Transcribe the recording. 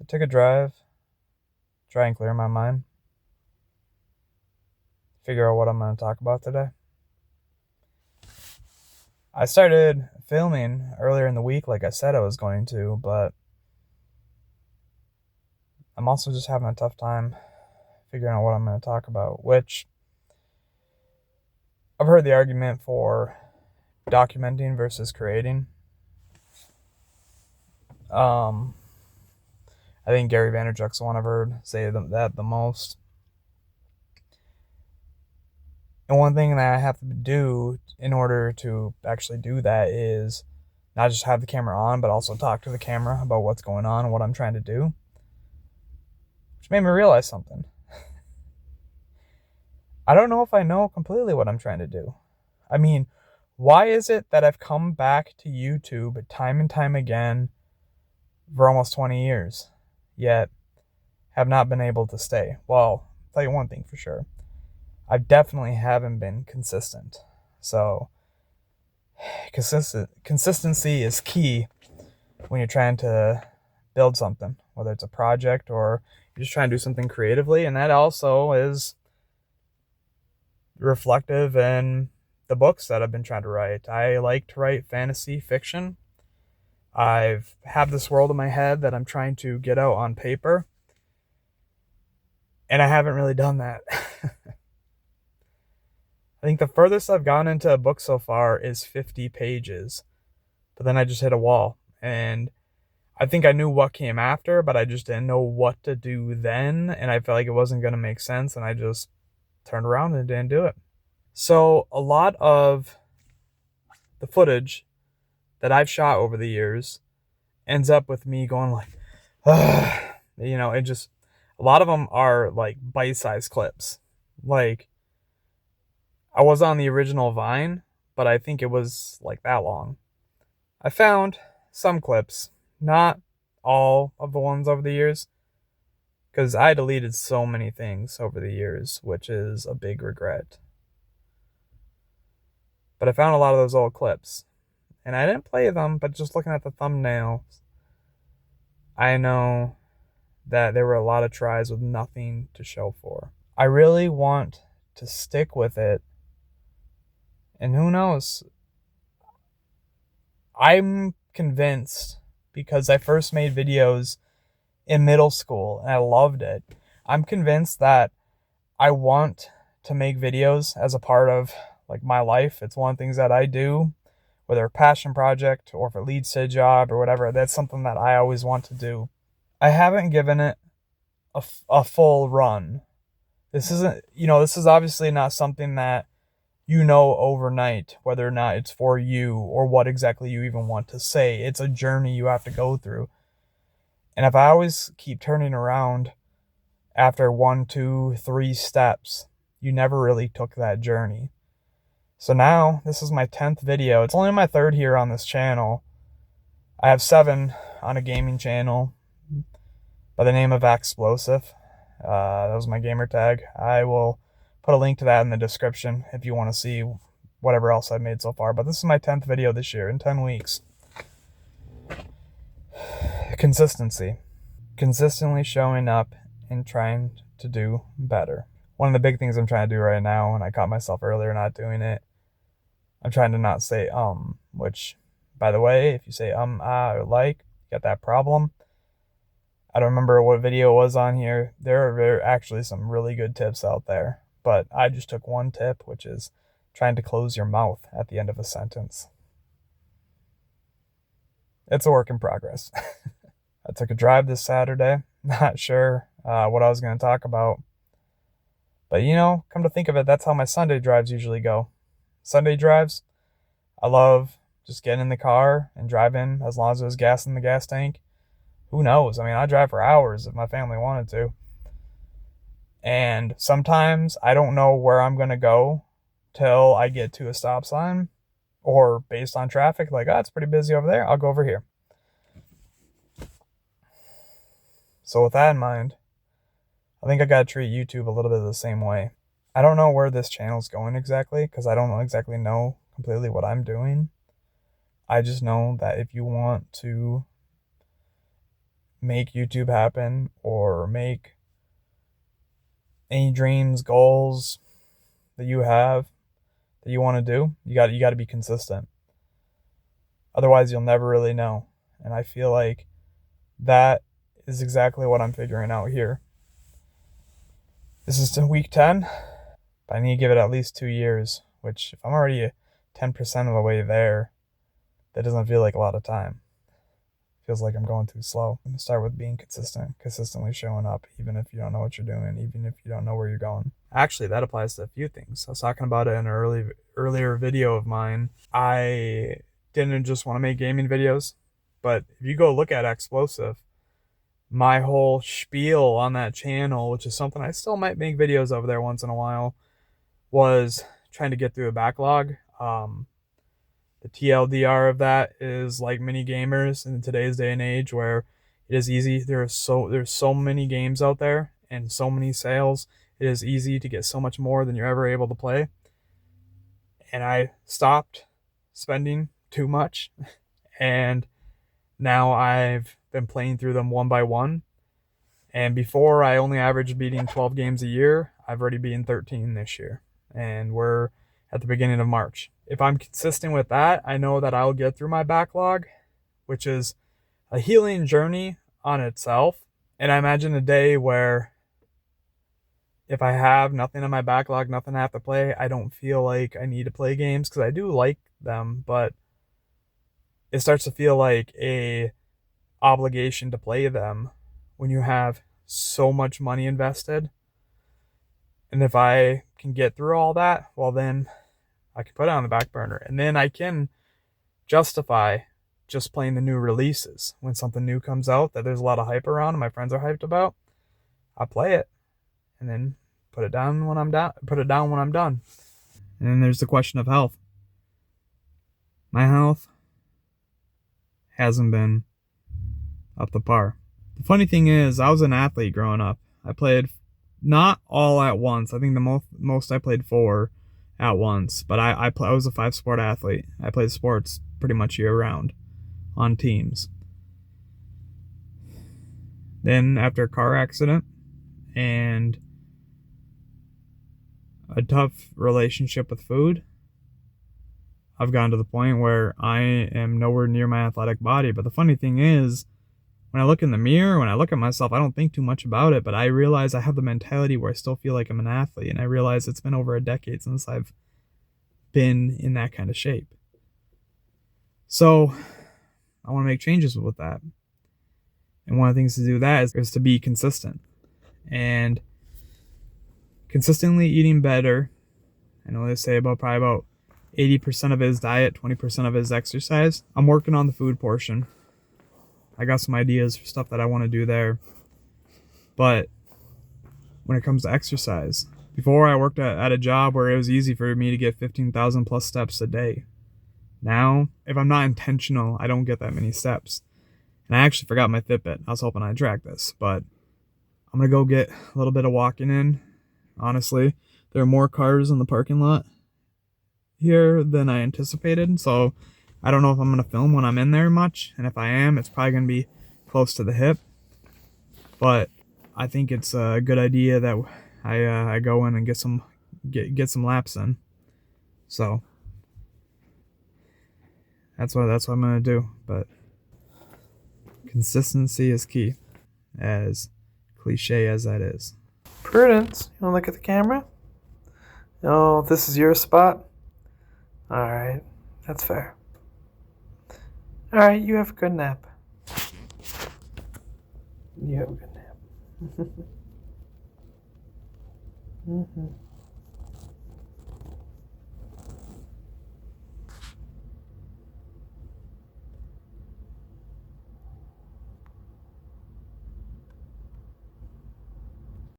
I took a drive, try and clear my mind, figure out what I'm going to talk about today. I started filming earlier in the week like I said I was going to, but I'm also just having a tough time figuring out what I'm going to talk about, which I've heard the argument for documenting versus creating. Um, I think Gary Vaynerchuk's the one I've heard say that the most. And one thing that I have to do in order to actually do that is not just have the camera on, but also talk to the camera about what's going on and what I'm trying to do, which made me realize something. I don't know if I know completely what I'm trying to do. I mean, why is it that I've come back to YouTube time and time again for almost 20 years, yet have not been able to stay? Well, I'll tell you one thing for sure. I definitely haven't been consistent. So, consistency is key when you're trying to build something, whether it's a project or you're just trying to do something creatively. And that also is reflective in the books that I've been trying to write. I like to write fantasy fiction. I've had this world in my head that I'm trying to get out on paper, and I haven't really done that. I think the furthest I've gone into a book so far is 50 pages, but then I just hit a wall, and I think I knew what came after, but I just didn't know what to do then, and I felt like it wasn't going to make sense, and I just turned around and didn't do it. So a lot of the footage that I've shot over the years ends up with me going like, it just, a lot of them are like bite-sized clips. Like, I was on the original Vine, but I think it was like that long. I found some clips, not all of the ones over the years, because I deleted so many things over the years, which is a big regret. But I found a lot of those old clips, and I didn't play them, but just looking at the thumbnails, I know that there were a lot of tries with nothing to show for. I really want to stick with it, and who knows? I'm convinced, because I first made videos in middle school and I loved it. I'm convinced that I want to make videos as a part of like my life. It's one of the things that I do, whether a passion project or if it leads to a job or whatever. That's something that I always want to do. I haven't given it a full run. This is obviously not something that overnight, whether or not it's for you or what exactly you even want to say. It's a journey you have to go through. And if I always keep turning around after 1, 2, 3 steps, you never really took that journey. So now this is my 10th video. It's only my 3rd here on this channel. I have 7 on a gaming channel by the name of Explosive. That was my gamer tag. I will put a link to that in the description if you want to see whatever else I've made so far. But this is my 10th video this year in 10 weeks. Consistency. Consistently showing up and trying to do better. One of the big things I'm trying to do right now, and I caught myself earlier not doing it, I'm trying to not say which, by the way, if you say or like, you got that problem. I don't remember what video it was on here. There are actually some really good tips out there, but I just took one tip, which is trying to close your mouth at the end of a sentence. It's a work in progress. I took a drive this Saturday. Not sure what I was going to talk about. But come to think of it, that's how my Sunday drives usually go. Sunday drives, I love just getting in the car and driving as long as there's gas in the gas tank. Who knows? I mean, I drive for hours if my family wanted to. And sometimes I don't know where I'm going to go till I get to a stop sign, or based on traffic, like, it's pretty busy over there, I'll go over here. So with that in mind, I think I got to treat YouTube a little bit the same way. I don't know where this channel's going exactly, because I don't exactly know completely what I'm doing. I just know that if you want to make YouTube happen or make any dreams, goals that you have that you want to do, you got to be consistent. Otherwise, you'll never really know. And I feel like that is exactly what I'm figuring out here. This is week 10, but I need to give it at least 2 years, which if I'm already 10% of the way there, that doesn't feel like a lot of time. It feels like I'm going too slow. I'm going to start with being consistent, consistently showing up, even if you don't know what you're doing, even if you don't know where you're going. Actually, that applies to a few things. I was talking about it in an earlier video of mine. I didn't just want to make gaming videos, but if you go look at Explosive, my whole spiel on that channel, which is something I still might make videos over there once in a while, was trying to get through a backlog. The TLDR of that is like mini gamers in today's day and age, where it is easy. There's so many games out there and so many sales. It is easy to get so much more than you're ever able to play. And I stopped spending too much, and now I've been playing through them one by one. And before, I only averaged beating 12 games a year. I've already beaten 13 this year, and we're at the beginning of March. If I'm consistent with that, I know that I'll get through my backlog, which is a healing journey on itself. And I imagine a day where if I have nothing on my backlog, nothing I have to play, I don't feel like I need to play games, because I do like them, but it starts to feel like a obligation to play them when you have so much money invested. And if I can get through all that, well, then I can put it on the back burner, and then I can justify just playing the new releases. When something new comes out that there's a lot of hype around and my friends are hyped about, I play it and then put it down when I'm done. And then there's the question of health. My health hasn't been up to par. The funny thing is, I was an athlete growing up. I played not all at once. I think the most I played 4 at once, but I was a 5-sport athlete. I played sports pretty much year round on teams. Then after a car accident and a tough relationship with food, I've gotten to the point where I am nowhere near my athletic body. But the funny thing is, when I look in the mirror, when I look at myself, I don't think too much about it, but I realize I have the mentality where I still feel like I'm an athlete, and I realize it's been over a decade since I've been in that kind of shape. So I want to make changes with that. And one of the things to do that is to be consistent. And consistently eating better, I know they say probably about 80% of it is diet, 20% of it is exercise. I'm working on the food portion. I got some ideas for stuff that I want to do there. But when it comes to exercise, before I worked at a job where it was easy for me to get 15,000 plus steps a day. Now, if I'm not intentional, I don't get that many steps. And I actually forgot my Fitbit. I was hoping I'd track this, but I'm going to go get a little bit of walking in. Honestly, there are more cars in the parking lot here than I anticipated, so I don't know if I'm going to film when I'm in there much, and if I am, it's probably going to be close to the hip. But I think it's a good idea that I go in and get some laps in. So that's what I'm going to do. But consistency is key, as cliche as that is. Prudence, you want to look at the camera? Oh, this is your spot? Alright, that's fair. Alright, you have a good nap. You have a good nap.